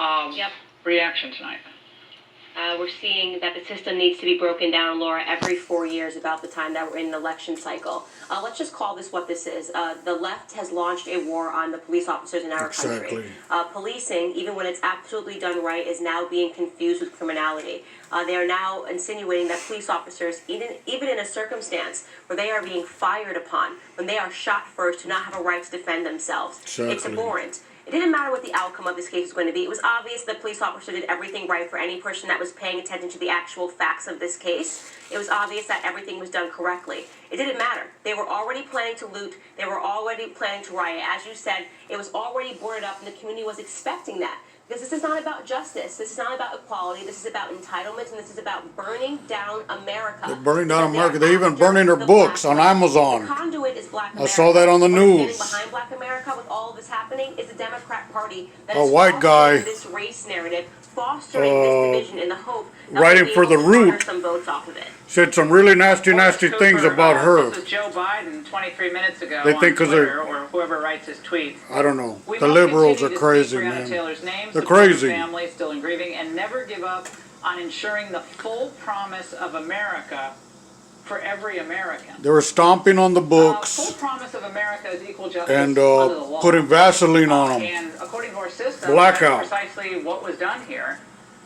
Yep. reaction tonight? We're seeing that the system needs to be broken down, Laura, every 4 years about the time that we're in an election cycle. Let's just call this what this is. The left has launched a war on the police officers in our country. Policing, even when it's absolutely done right, is now being confused with criminality. They are now insinuating that police officers, even in a circumstance where they are being fired upon, when they are shot first, do not have a right to defend themselves. It's abhorrent. It didn't matter what the outcome of this case was going to be. It was obvious the police officer did everything right for any person that was paying attention to the actual facts of this case. It was obvious that everything was done correctly. It didn't matter. They were already planning to loot. They were already planning to riot. As you said, it was already boarded up, and the community was expecting that. Because this is not about justice. This is not about equality. This is about entitlements, and this is about burning down America. They're burning down America. They're even burning their books on Amazon. The conduit is Black America. I saw that on the news. Standing behind Black America with all of this happening is the Democrat Party that A is white guy this race narrative, fostering this division in the hope that writing we'll for the Root some votes off of it. said some really nasty things about her. This is Joe Biden 23 minutes ago They think on 'cause they're- Twitter, or whoever writes his tweets. I don't know. We The must liberals are continue to crazy, speak Breanna man. Taylor's name, They're support her crazy. family still in grieving, and never give up on ensuring the full promise of America for every American. They were stomping on the Full books promise of America is equal justice and under the law. putting Vaseline on them. And according to our system, Blackout. that's precisely what was done here.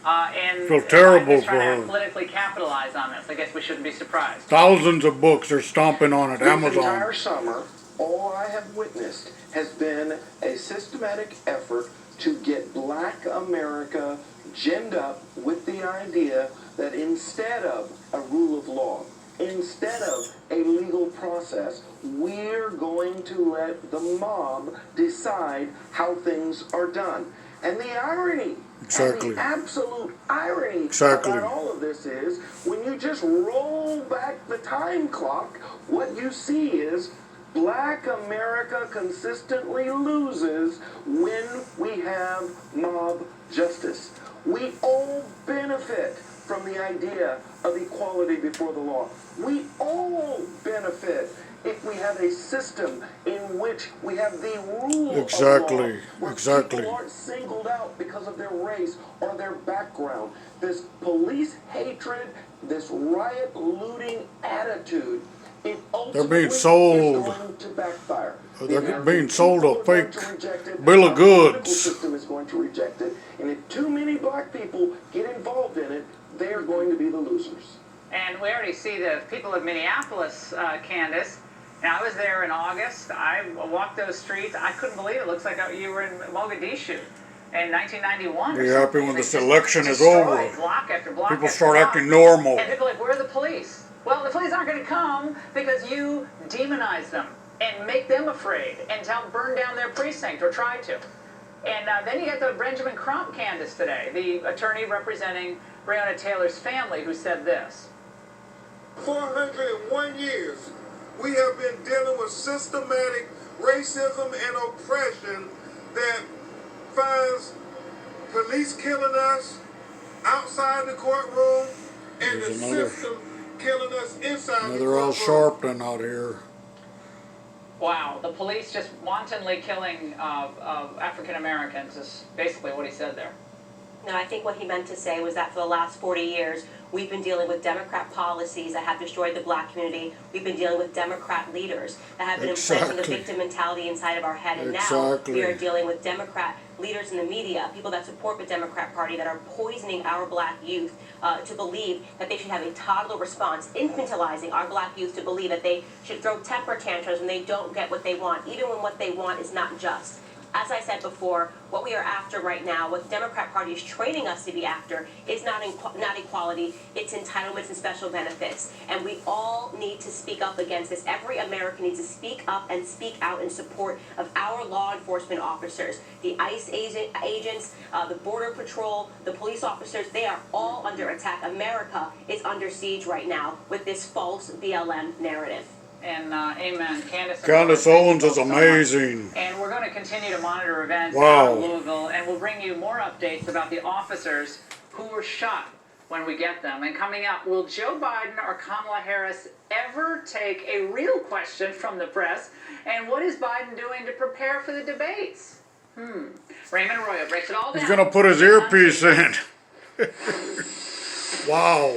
And Feel terrible Biden is trying for to her. politically capitalize on this. I guess we shouldn't be surprised. Thousands of books are stomping on it. This Amazon. entire summer, all I have witnessed has been a systematic effort to get Black America ginned up with the idea that instead of a rule of law, instead of a legal process, we're going to let the mob decide how things are done. And the irony, Exactly. and the absolute irony Exactly. about all of this is, when you just roll back the time clock, what you see is Black America consistently loses when we have mob justice. We all benefit from the idea of equality before the law. We all benefit if we have a system in which we have the rule of law, where people aren't singled out because of their race or their background. This police hatred, this riot looting attitude, it ultimately being sold. is going to backfire. They're being sold a People are going fake to reject it. bill of Our political goods. system is going to reject it, and if too many Black people get involved in it, they are going to be the losers. And we already see the people of Minneapolis, Candace. And I was there in August. I walked those streets. I couldn't believe it. It looks like you were in Mogadishu in 1991. Be happy when this election is over. Block after block People after start block. acting normal. And people are like, where are the police? Well, the police aren't going to come because you demonize them and make them afraid and burn down their precinct, or try to. And then you get the Benjamin Crump Candace today, the attorney representing Breanna Taylor's family, who said this. 401 years, we have been dealing with systematic racism and oppression that finds police killing us outside the courtroom and There's the another- system killing us inside the They're all courtroom. Sharpton out here. Wow, the police just wantonly killing African Americans is basically what he said there. No, I think what he meant to say was that for the last 40 years, we've been dealing with Democrat policies that have destroyed the Black community. We've been dealing with Democrat leaders that have been implanting the victim mentality inside of our head. And now we are dealing with Democrat leaders in the media, people that support the Democrat Party, that are poisoning our Black youth to believe that they should have a toddler response, infantilizing our Black youth to believe that they should throw temper tantrums when they don't get what they want, even when what they want is not just. As I said before, what we are after right now, what the Democrat Party is training us to be after, is not equality, it's entitlements and special benefits. And we all need to speak up against this. Every American needs to speak up and speak out in support of our law enforcement officers. The ICE agents, the Border Patrol, the police officers, they are all under attack. America is under siege right now with this false BLM narrative. And amen. Candace Owens is amazing. And we're going to continue to monitor events Wow. out in Louisville, and we'll bring you more updates about the officers who were shot when we get them. And coming up, will Joe Biden or Kamala Harris ever take a real question from the press? And what is Biden doing to prepare for the debates? Raymond Arroyo breaks it all down. He's gonna put his earpiece in. Wow.